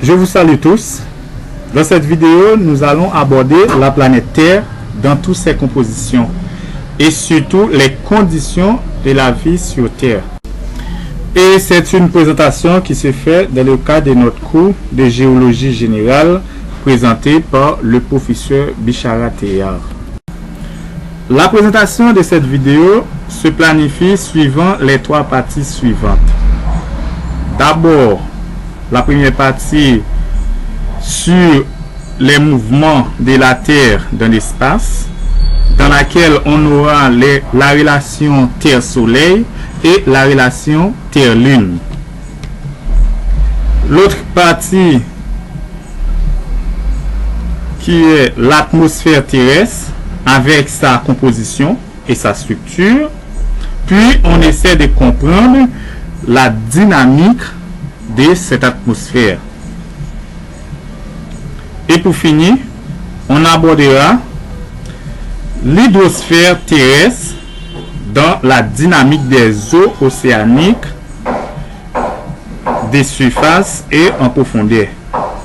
Je vous salue tous. Dans cette vidéo, nous allons aborder la planète Terre dans toutes ses compositions et surtout les conditions de la vie sur Terre. Et c'est une présentation qui se fait dans le cadre de notre cours de géologie générale présenté par le professeur Bichara Théard. La présentation de cette vidéo se planifie suivant les trois parties suivantes. D'abord, la première partie sur les mouvements de la Terre dans l'espace, dans laquelle on aura la relation Terre-Soleil et la relation Terre-Lune. L'autre partie qui est l'atmosphère terrestre avec sa composition et sa structure. Puis on essaie de comprendre la dynamique de cette atmosphère. Et pour finir, on abordera l'hydrosphère terrestre dans la dynamique des eaux océaniques, des surfaces et en profondeur.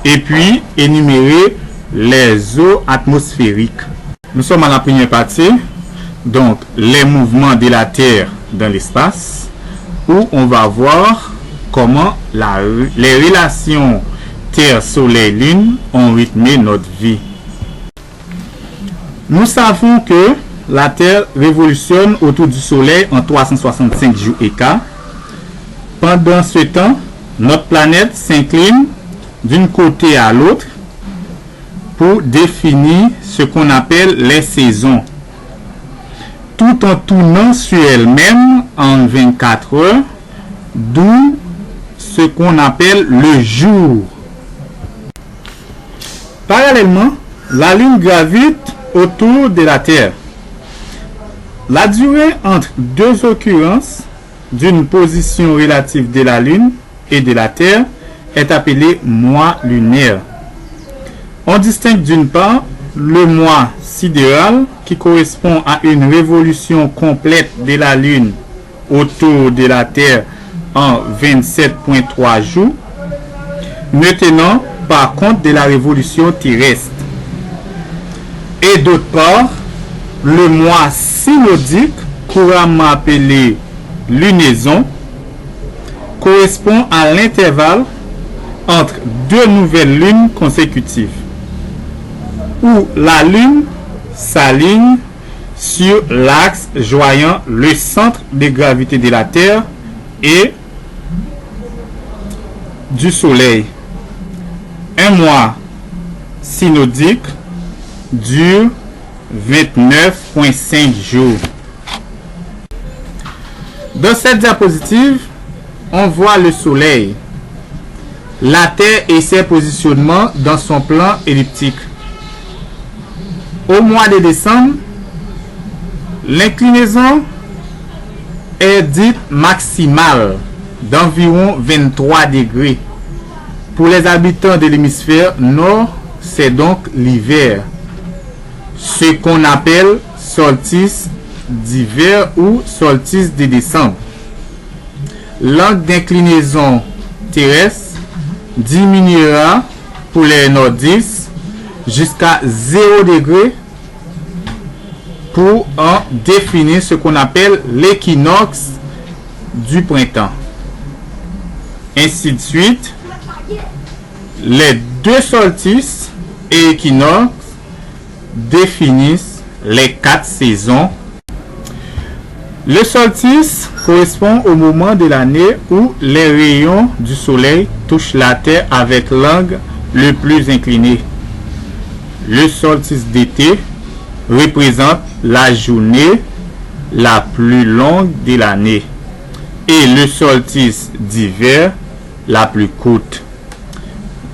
Et puis énumérer les eaux atmosphériques. Nous sommes à la première partie, donc les mouvements de la Terre dans l'espace, où on va voir comment les relations Terre-Soleil-Lune ont rythmé notre vie. Nous savons que la Terre révolutionne autour du Soleil en 365 jours et quart. Pendant ce temps, notre planète s'incline d'un côté à l'autre pour définir ce qu'on appelle les saisons, tout en tournant sur elle-même en 24 heures, d'où ce qu'on appelle le jour. Parallèlement, la Lune gravite autour de la Terre. La durée entre deux occurrences d'une position relative de la Lune et de la Terre est appelée mois lunaire. On distingue d'une part le mois sidéral qui correspond à une révolution complète de la Lune autour de la Terre en 27,3 jours, ne tenant pas compte de la révolution terrestre. Et d'autre part, le mois synodique, couramment appelé lunaison, correspond à l'intervalle entre deux nouvelles lunes consécutives, où la Lune s'aligne sur l'axe joignant le centre de gravité de la Terre et du Soleil. Un mois synodique dure 29,5 jours. Dans cette diapositive, on voit le Soleil, la Terre et ses positionnements dans son plan elliptique. Au mois de décembre, l'inclinaison est dite maximale d'environ 23 degrés. Pour les habitants de l'hémisphère nord, c'est donc l'hiver, ce qu'on appelle solstice d'hiver ou solstice de décembre. L'angle d'inclinaison terrestre diminuera pour les nordistes jusqu'à 0 degré pour en définir ce qu'on appelle l'équinoxe du printemps. Ainsi de suite, les deux solstices et équinoxes définissent les 4 saisons. Le solstice correspond au moment de l'année où les rayons du soleil touchent la terre avec l'angle le plus incliné. Le solstice d'été représente la journée la plus longue de l'année et le solstice d'hiver la plus courte.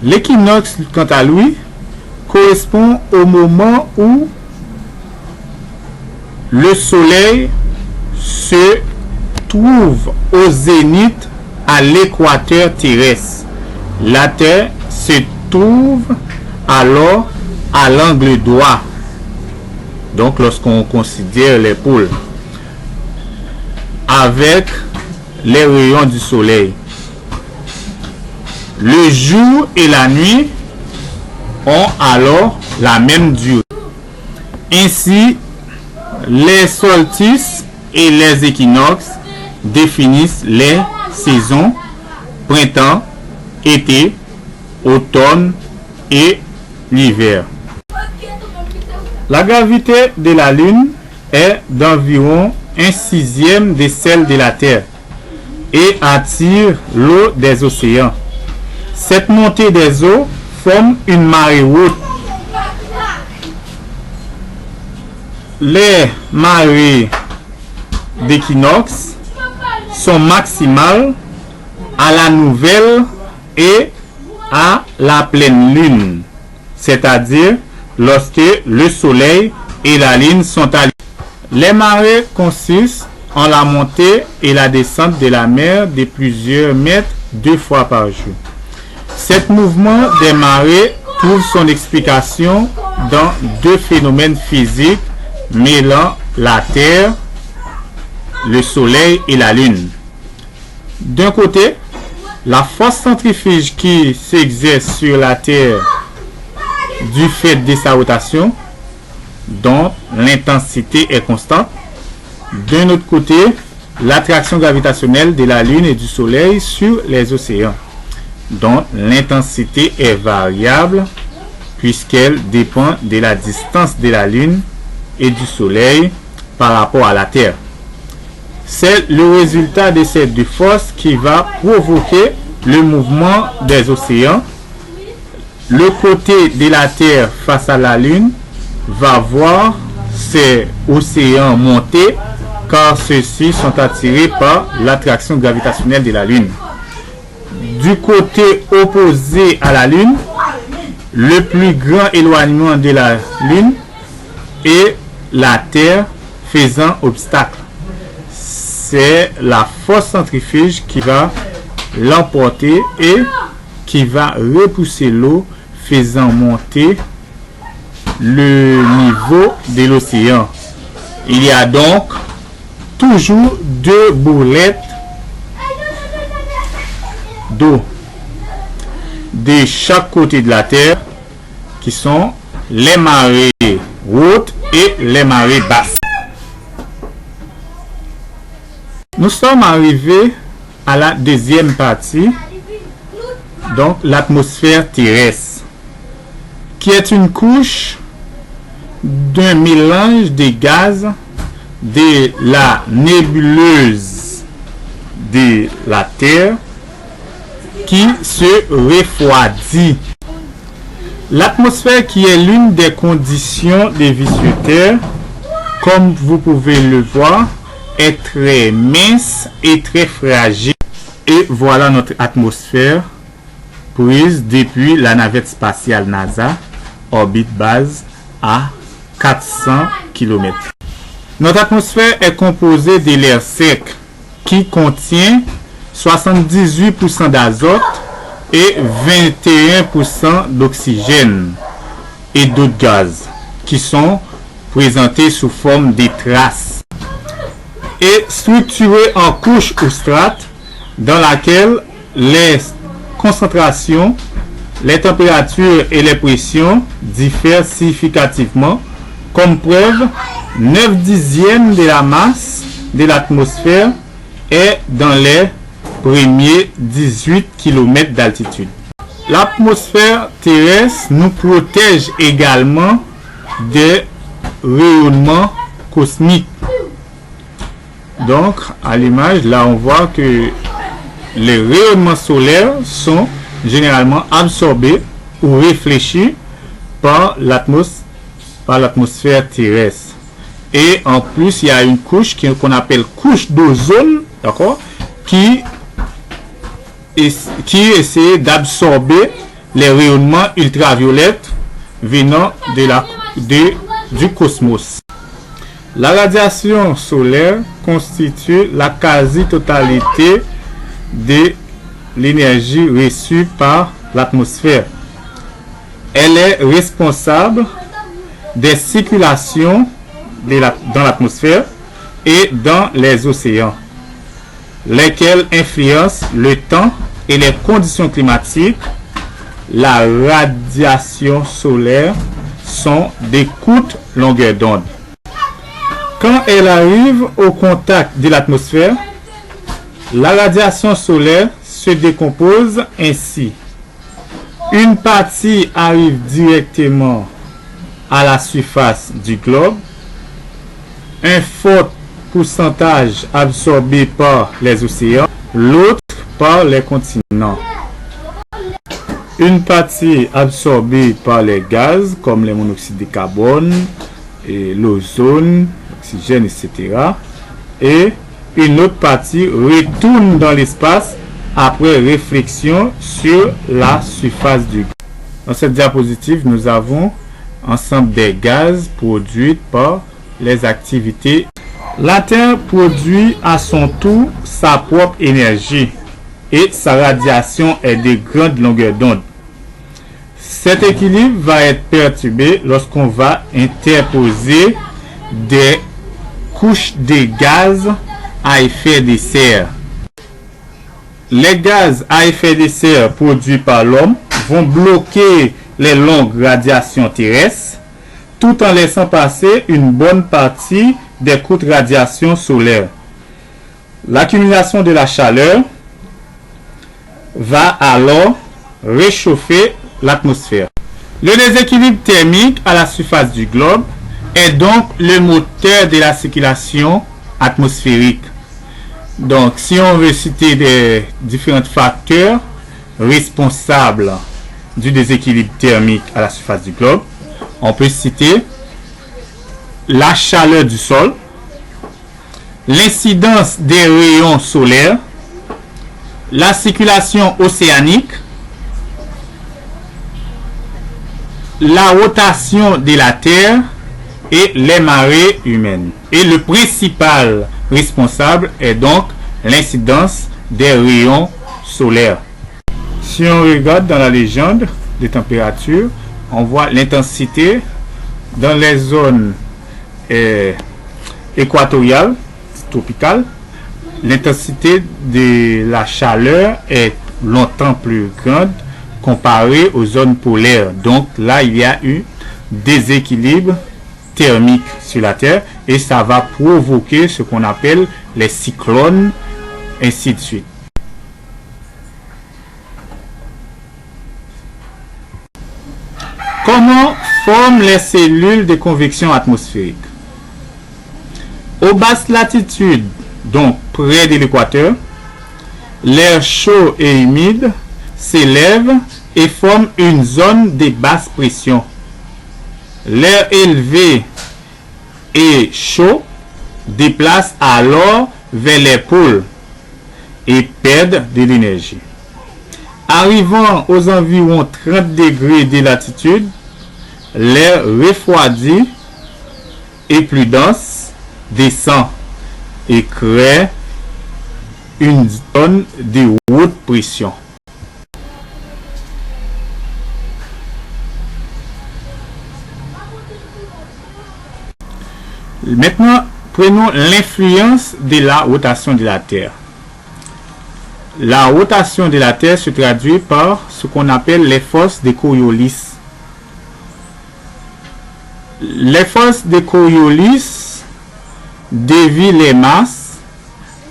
L'équinoxe, quant à lui, correspond au moment où le soleil se trouve au zénith à l'équateur terrestre. La Terre se trouve alors à l'angle droit. Donc lorsqu'on considère les pôles avec les rayons du soleil. Le jour et la nuit ont alors la même durée. Ainsi, les solstices et les équinoxes définissent les saisons printemps, été, automne et l'hiver. La gravité de la Lune est d'environ 1/6 de celle de la Terre et attire l'eau des océans. Cette montée des eaux forme une marée haute. Les marées d'équinoxe sont maximales à la nouvelle et à la pleine lune, c'est-à-dire lorsque le soleil et la lune sont alliés. Les marées consistent en la montée et la descente de la mer de plusieurs mètres 2 fois par jour. Ce mouvement des marées trouve son explication dans 2 phénomènes physiques mêlant la Terre, le soleil et la lune. D'un côté, la force centrifuge qui s'exerce sur la Terre du fait de sa rotation, dont l'intensité est constante. D'un autre côté, l'attraction gravitationnelle de la Lune et du Soleil sur les océans, dont l'intensité est variable puisqu'elle dépend de la distance de la Lune et du Soleil par rapport à la Terre. C'est le résultat de ces 2 forces qui va provoquer le mouvement des océans. Le côté de la Terre face à la Lune va voir ces océans monter car ceux-ci sont attirés par l'attraction gravitationnelle de la Lune. Du côté opposé à la Lune, le plus grand éloignement de la Lune et la Terre faisant obstacle. C'est la force centrifuge qui va l'emporter et qui va repousser l'eau, faisant monter le niveau de l'océan. Il y a donc toujours 2 boulettes d'eau de chaque côté de la Terre qui sont les marées hautes et les marées basses. Nous sommes arrivés à la deuxième partie, donc l'atmosphère terrestre, qui est une couche d'un mélange de gaz de la nébuleuse de la Terre qui se refroidit. L'atmosphère, qui est l'une des conditions de vie sur Terre, comme vous pouvez le voir, est très mince et très fragile. Et voilà notre atmosphère prise depuis la navette spatiale NASA, orbite base à 400 km. Notre atmosphère est composée de l'air sec qui contient 78% d'azote et 21% d'oxygène et d'autres gaz qui sont présentés sous forme de traces et structurés en couches ou strates dans laquelle les concentrations, les températures et les pressions diffèrent significativement. Comme preuve, 9/10 de la masse de l'atmosphère est dans les premiers 18 km d'altitude. L'atmosphère terrestre nous protège également des rayonnements cosmiques. Donc, à l'image, là, on voit que les rayonnements solaires sont généralement absorbés ou réfléchis par l'atmosphère terrestre. Et en plus, il y a une couche qu'on appelle couche d'ozone, d'accord, qui essaie d'absorber les rayonnements ultraviolets venant du cosmos. La radiation solaire constitue la quasi-totalité de l'énergie reçue par l'atmosphère. Elle est responsable des circulations dans l'atmosphère et dans les océans, lesquelles influencent le temps et les conditions climatiques, la radiation solaire sont des courtes longueurs d'onde. Quand elle arrive au contact de l'atmosphère, la radiation solaire se décompose ainsi. Une partie arrive directement à la surface du globe, un fort pourcentage absorbé par les océans, l'autre par les continents. Une partie absorbée par les gaz comme le monoxyde de carbone, et l'ozone, l'oxygène, etc. Et une autre partie retourne dans l'espace après réflexion sur la surface du globe. Dans cette diapositive, nous avons ensemble des gaz produits par les activités. La Terre produit à son tour sa propre énergie et sa radiation est de grande longueur d'onde. Cet équilibre va être perturbé lorsqu'on va interposer des couches de gaz à effet de serre. Les gaz à effet de serre produits par l'homme vont bloquer les longues radiations terrestres tout en laissant passer une bonne partie des courtes radiations solaires. L'accumulation de la chaleur va alors réchauffer l'atmosphère. Le déséquilibre thermique à la surface du globe est donc le moteur de la circulation atmosphérique. Donc, si on veut citer des différents facteurs responsables du déséquilibre thermique à la surface du globe, on peut citer la chaleur du sol, l'incidence des rayons solaires, la circulation océanique, la rotation de la Terre et les marées humaines. Et le principal responsable est donc l'incidence des rayons solaires. Si on regarde dans la légende des températures, on voit l'intensité dans les zones équatoriales, tropicales. L'intensité de la chaleur est longtemps plus grande comparée aux zones polaires. Donc là, il y a eu déséquilibre thermique sur la Terre et ça va provoquer ce qu'on appelle les cyclones, ainsi de suite. Comment forment les cellules de convection atmosphérique? Aux basses latitudes, donc près de l'équateur, l'air chaud et humide s'élève et forme une zone de basse pression. L'air élevé et chaud déplace alors vers les pôles et perd de l'énergie. Arrivant aux environs 30 degrés de latitude, l'air refroidi et plus dense descend et crée une zone de haute pression. Maintenant, prenons l'influence de la rotation de la Terre. La rotation de la Terre se traduit par ce qu'on appelle les forces de Coriolis. Les forces de Coriolis dévient les masses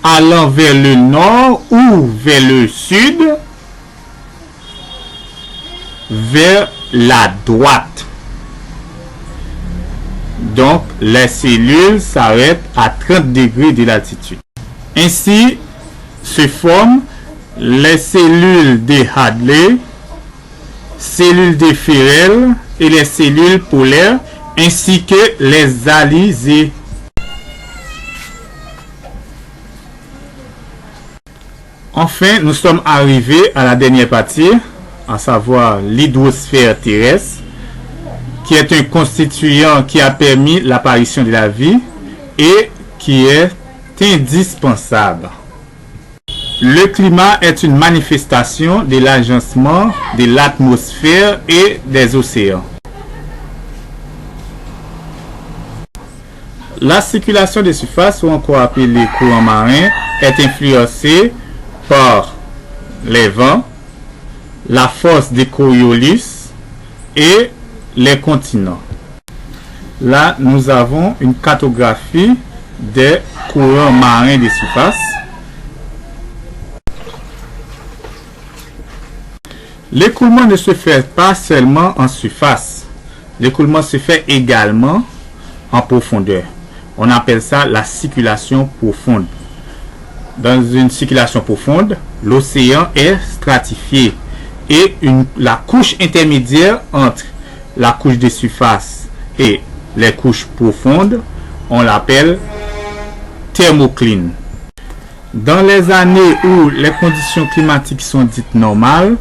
allant vers le nord ou vers le sud, vers la droite. Donc, les cellules s'arrêtent à 30 degrés de latitude. Ainsi se forment les cellules de Hadley, cellules de Ferrel et les cellules polaires, ainsi que les alizés. Enfin, nous sommes arrivés à la dernière partie, à savoir l'hydrosphère terrestre, qui est un constituant qui a permis l'apparition de la vie et qui est indispensable. Le climat est une manifestation de l'agencement de l'atmosphère et des océans. La circulation des surfaces, ou encore appelée courant marin, est influencée par les vents, la force des Coriolis et les continents. Là, nous avons une cartographie des courants marins des surfaces. L'écoulement ne se fait pas seulement en surface. L'écoulement se fait également en profondeur. On appelle ça la circulation profonde. Dans une circulation profonde, l'océan est stratifié et la couche intermédiaire entre la couche des surfaces et les couches profondes, on l'appelle thermocline. Dans les années où les conditions climatiques sont dites normales,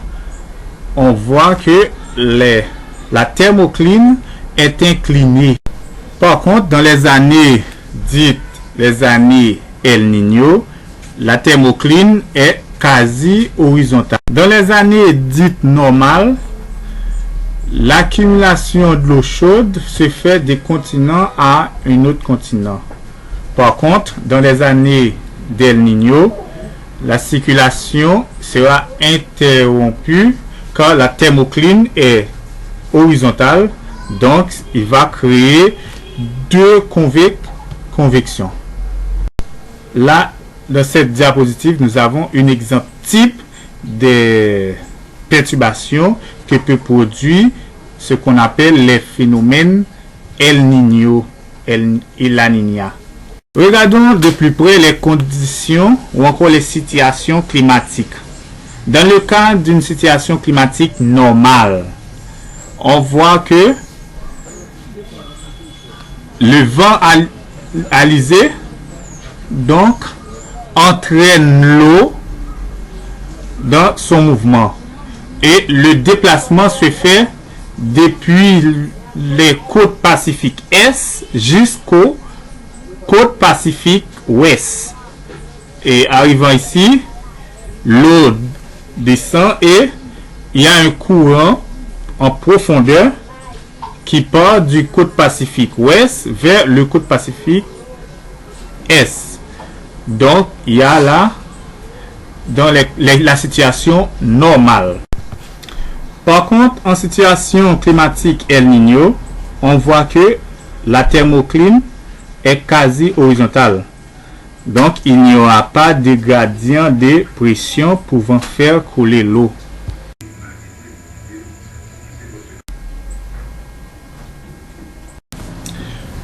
on voit que la thermocline est inclinée. Par contre, dans les années dites les années El Niño, la thermocline est quasi horizontale. Dans les années dites normales, l'accumulation de l'eau chaude se fait des continents à un autre continent. Par contre, dans les années d'El Niño, la circulation sera interrompue car la thermocline est horizontale, donc il va créer deux convections. Là, dans cette diapositive, nous avons un exemple type des perturbations que peut produire ce qu'on appelle les phénomènes El Niño et La Niña. Regardons de plus près les conditions ou encore les situations climatiques. Dans le cas d'une situation climatique normale, on voit que le vent alizé donc entraîne l'eau dans son mouvement et le déplacement se fait depuis les côtes pacifiques Est jusqu'aux côtes pacifiques Ouest. Et arrivant ici, l'eau descend et il y a un courant en profondeur qui part du côte pacifique Ouest vers le côte pacifique Est. Donc, il y a là dans la situation normale. Par contre, en situation climatique El Niño, on voit que la thermocline est quasi horizontale. Donc, il n'y aura pas de gradient de pression pouvant faire couler l'eau.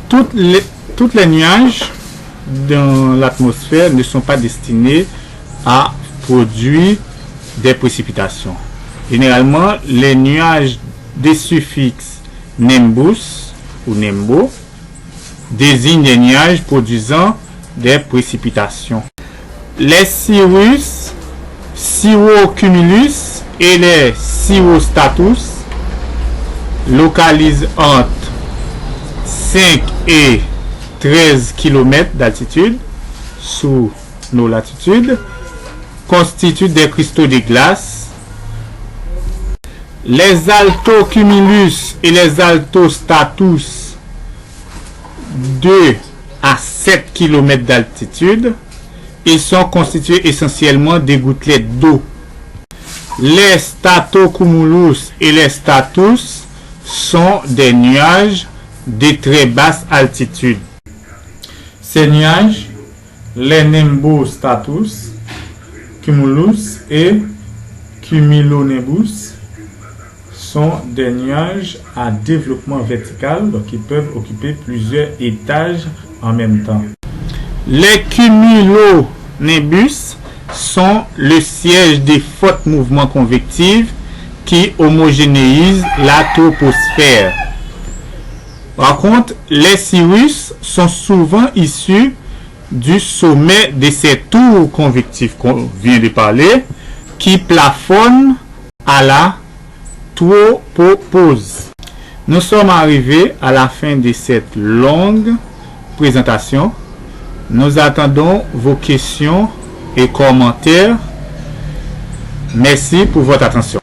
Toutes les nuages dans l'atmosphère ne sont pas destinés à produire des précipitations. Généralement, les nuages des suffixes nimbus ou nimbo désignent des nuages produisant des précipitations. Les cirrus, cirrocumulus et les cirrostratus localisent entre 5 et 13 km d'altitude sous nos latitudes, constituent des cristaux de glace. Les altocumulus et les altostratus 2 à 7 km d'altitude, ils sont constitués essentiellement de gouttelettes d'eau. Les stratocumulus et les stratus sont des nuages de très basse altitude. Ces nuages, les nimbostratus, cumulus et cumulonimbus, sont des nuages à développement vertical, donc ils peuvent occuper plusieurs étages en même temps. Les cumulonimbus sont le siège des forts mouvements convectifs qui homogénéisent la troposphère. Par contre, les cirrus sont souvent issus du sommet de ces tours convectifs qu'on vient de parler, qui plafonnent à la tropopause. Nous sommes arrivés à la fin de cette longue présentation. Nous attendons vos questions et commentaires. Merci pour votre attention.